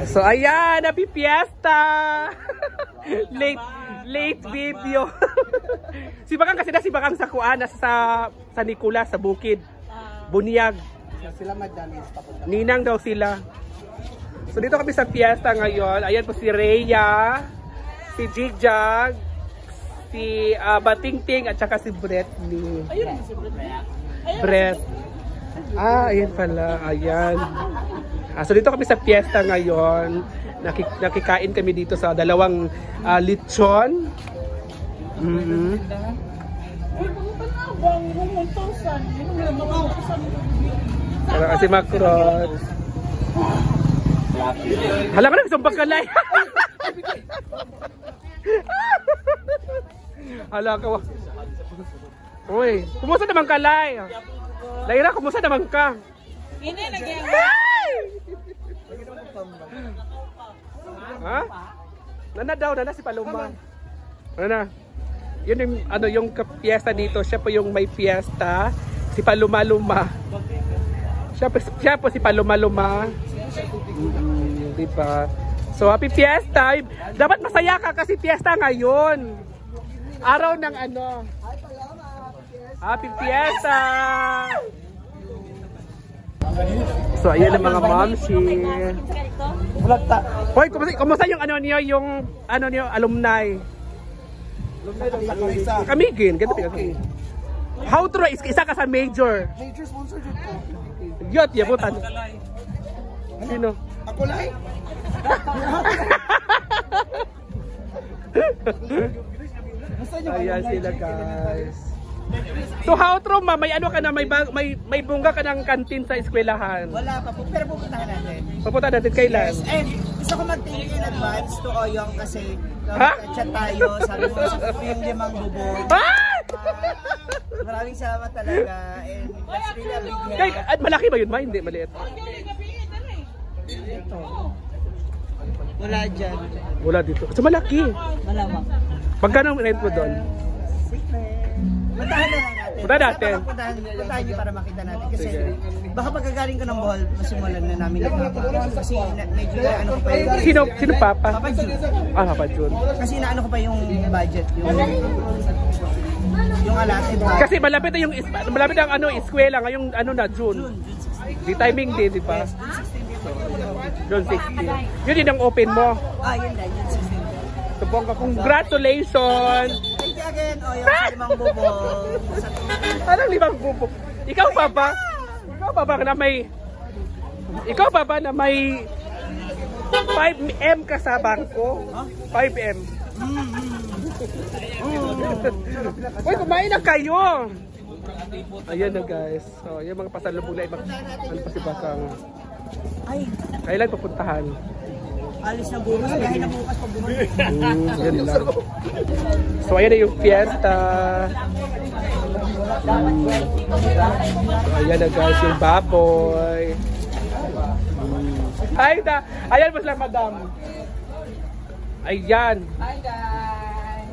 So ayan, happy fiesta! late video. Si Bakang kasi si Bakang sa kuan sa Nicolas sa Bukid. Bunyag. Sila madalis papunta. Ninang daw sila. So dito kami sa fiesta ngayon. Ayan po si Rhea, si Jigjag, si Batingting at saka si Bretney. Ayun si Brett. Ayan pala. Ayan. So dito kami sa fiesta ngayon. Nakikain kami dito sa dalawang lechon. Si Macron. Hala ka na, isang pagkalay. Hala ka. Uy, kumusta naman kalay? Laira, kumusta naman ka? Ini lagi yang Ha? Nana daw, nana si Paloma. Nana. Yun yung yung fiesta dito, siya po yung may fiesta, si Paloma-Luma. Siya po si Paloma-Luma. Diba? So happy fiesta. Dapat masaya ka kasi fiesta ngayon. Araw ng happy fiesta. So ayan ang mga momshi. Hoy, kumusta yung niyo yung niyo alumni? Kami gin, ganito kami. How true is isa ka sa major? Major sponsor dito po. Yot, yabutan. Sino? Ako lang. Ayan sila guys. So how true ma, may ka na, may bungga ka ng kantin sa eskwelahan? Wala pa po, pero pupuntahan natin. Pupunta natin kailan? Yes, and gusto ko mag-thank you in advance to Oyong kasi chat tayo, sabi mo yung 5 bubog. Maraming salamat talaga and that's really a big help. At malaki ba yun ma? Hindi, maliit. Wala dyan. Wala dito. So malaki. Malamang. Magkano ang rent mo doon? Puntahan na lang natin. Puntahan nyo para makita natin. Kasi baka pagkagaling ko ng Bohol, masimulan na namin ito. Kasi medyo ko pa yung... Sino Papa? Papa Jun. Papa Jun. Kasi inaano ko pa yung budget. Yung allotted budget. Kasi malapit ang eskwela ngayong June. Di timing din, di ba? June 16. Yun din ang open mo. Yun na, June 16. So, bongga, congratulations! Thank you again, Oyong, sa 5 bubog. Anong 5 bubog? Ikaw pa ba? Ikaw pa ba na may 5M ka sa bangko? 5M. Uy, kumain na kayo! Ayan na guys. So, yung mga pasalubong na ibang pa si Bakang. Kailan papuntahan? Alis na bukas, gahin na bukas pag bumalik. Yan lang. So ayan na yung fiesta. So ayan na guys yung baboy. Ayan mo sila madam. Ayan. Hi guys.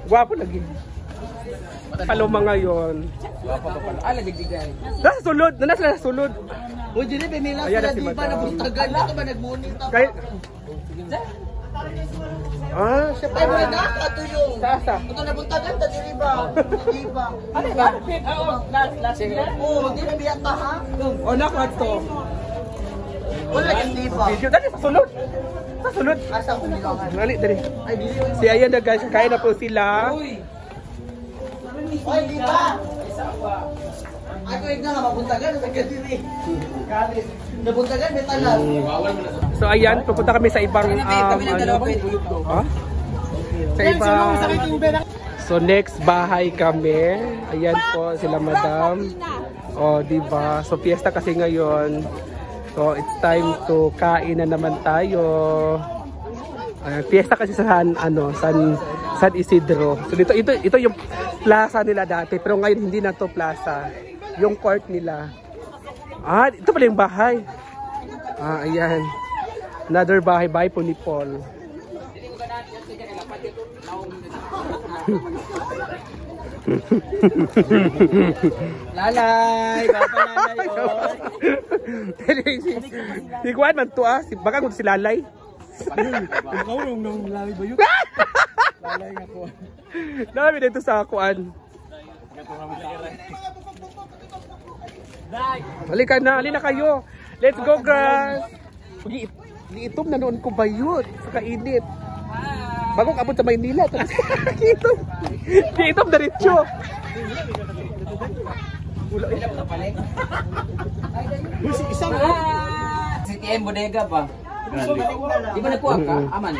Gwapo lagi. Paloma ngayon. Gwapo pa pala. Lagigdigay. Nasa sulod. Nasa sulod. O, dili, pinila sila, di ba, nabuntagan na ito ba, nag-morning tapos? Siya pa. Ay, wala, ito yung... Sasa. Ito nabuntagan, dili ba? Di ba? Ano ba? Last year. Oo, di na biyak ka, ha? O, nakat to. Wala, hindi ba? Video. Dali, sa sulod. Sa sulod. Asa ko nilangan? Dali, dali. Ay, dili yung... Si ayan na guys, kain na po sila. Ay, di ba? Ako yung nga, mabuntagan, nagkadiri. Nabuntagan, may talag. So ayan, pupunta kami sa ibang sa ibang so next bahay kami. Ayan po sila madam. Di ba? So fiesta kasi ngayon. So it's time to kain na naman tayo. Fiesta kasi sa San Isidro. So ito yung plaza nila dati, pero ngayon hindi na to plaza. Yung court nila. Ito pala yung bahay. Ayan. Another bahay po ni Paul. Lalay! Bapa lalay! Si Juan man to ah. Baka kung si Lalay. Ikaw nung lalay ba yun? Lalay nga ko. Dami dito sa Kuan. Halika na, halina kayo. Let's go, girls. Giitom na noon ko ba yun? Sa kainit. Bagong abot sa Maynila. Giitom. Giitom na rin Isang Si TM Bodega pa. Di ba nagkuha ka? Aman.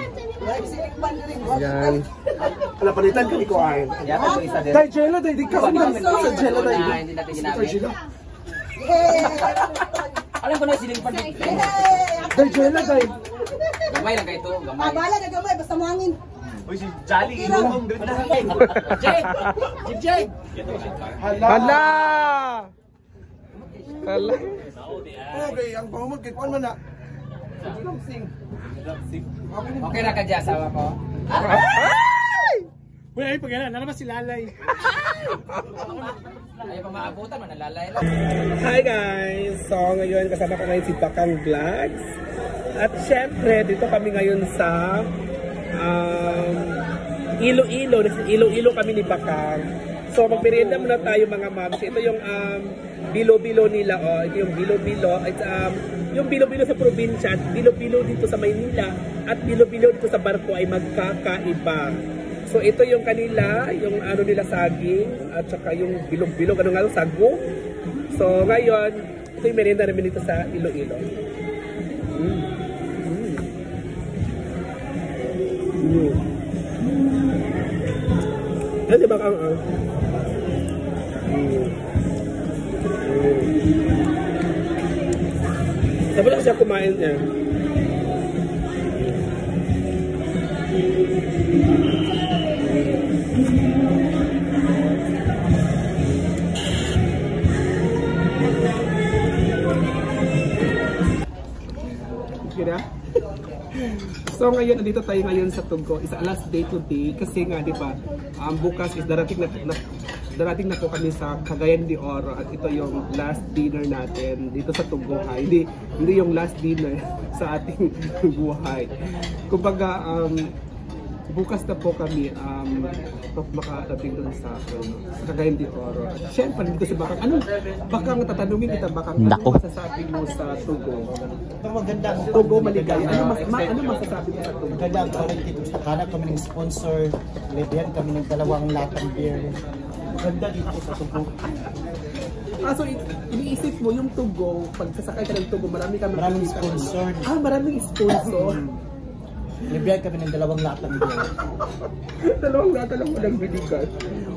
yan. Wala palitan ka ko ay. Yata ko isa din. Dahil Jello, dahil di ka sa Jello dahil. Hindi natin ginamit. Alam ko na siling pan. Dahil Jello dahil. Gamay lang kayo ito. Gamay. Abala na gamay, basta muhangin. Uy, si Jolly. Jay! Hala! Hala! Okay, ang pamamag kay Juan man na. Okay na ka dyan, asawa ko. Uy, ay pag yan, nalabas si Lalay. Ayaw pa maabutan, manalalay lang. Hi guys! So ngayon kasama ko ngayon si Bakang Vlogs. At syempre dito kami ngayon sa Iloilo. Iloilo kami ni Bakang. So magmerienda muna tayo mga moms. Ito yung bilo-bilo nila. Oh. Ito yung bilo-bilo. It's yung bilo-bilo sa probinsya at bilo-bilo dito sa Maynila at bilo-bilo dito sa barko ay magkakaiba. So ito yung kanila, yung ano nila saging at saka yung bilog-bilog, ano nga sago. So ngayon, ito yung merienda namin dito sa Iloilo. Ano ba ang sabi lang siya kumain niya. Kira? So ngayon, nandito tayo ngayon sa Tugo. It's a last day today kasi nga, di ba, bukas is darating na po kami sa Cagayan de Oro at ito yung last dinner natin dito sa Tugo. Hindi yung last dinner sa ating buhay. Kumbaga, bukas na po kami makarating doon sa Cagayan de Oro. At syempre dito si Bakang. Bakang tatanungin kita, Bakang, ano masasabi mo sa Tugo? Maganda. Tugo maligaya. Ano masasabi mo sa Tugo? Maganda ang karin dito sa kanan kami ng sponsor. Lebihan kami ng 2 latang beer. Maganda dito sa Tugo. So iniisip mo yung Tugo, pag sasakay ka ng Tugo, maraming sponsor. Maraming sponsor. Librihan kami ng 2 latang beer. 2 lata lang walang biligan.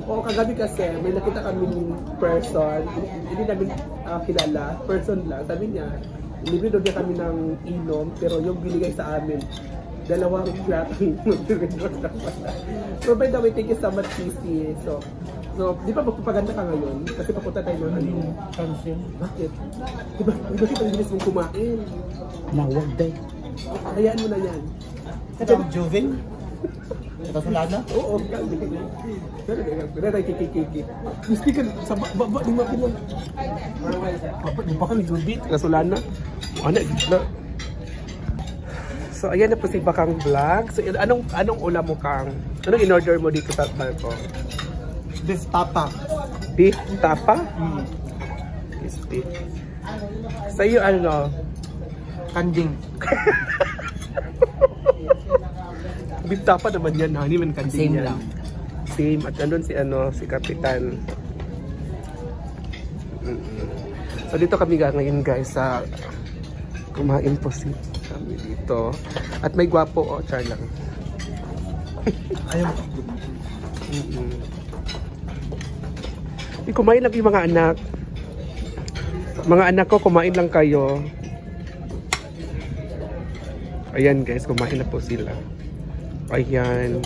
O kagabi kasi may nakita kami person, hindi namin kilala, person lang. Sabi niya, libre daw niya kami ng inom, pero yung binigay sa amin, 2 latang mag-record naman. So by the way, thank you so much, Casey. So di ba magpapaganda ka ngayon? Kasi papunta tayo ng ano? Pansin. Bakit? Di ba ang bilis mong kumain? Nawag day. Hayaan mo na yan. Ito ang Juving? Ito sulana? Oo, pero tayo kikikiki. Gusti ka sa baba, di mo. Di ba ka nag-ubit? Nasulana? Ano? So, ayan na po si Bakang Vlog. So, anong ulam mo, Kang? Anong in-order mo dito sa barko? Beef tapa. Beef tapa? Yes, beef. Sa iyo, ano? Kanding. Beef tapa naman yan, ha? Hindi man kanding Same yan. lang. Same. At nandun si Kapitan. So, dito kami ngayon, guys, sa kumain po kami dito. At may gwapo, char lang. Ayaw. Kumain lang yung mga anak. Mga anak ko, kumain lang kayo. Ayan guys, kumain na po sila. Ayan.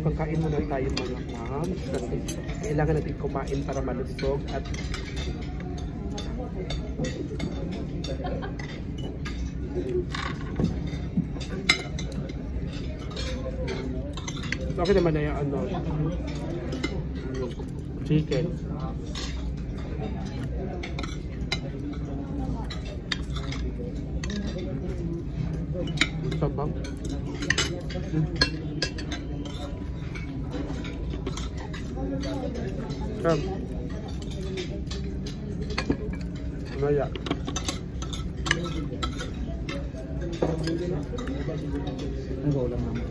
Pagkain muna tayo mga ma'am. Kasi kailangan natin kumain para malusog at Okay naman na yung ano, chicken. Sabaw. Maya. Ang ulam naman.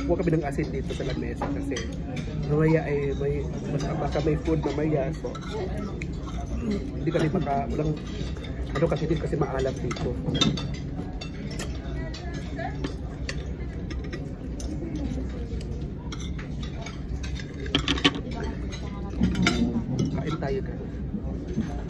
Huwag kami ng asin dito sa lamesa kasi mamaya ay may, baka may food mamaya, so hindi kami walang ano kasi din kasi maalam dito. Kain tayo guys.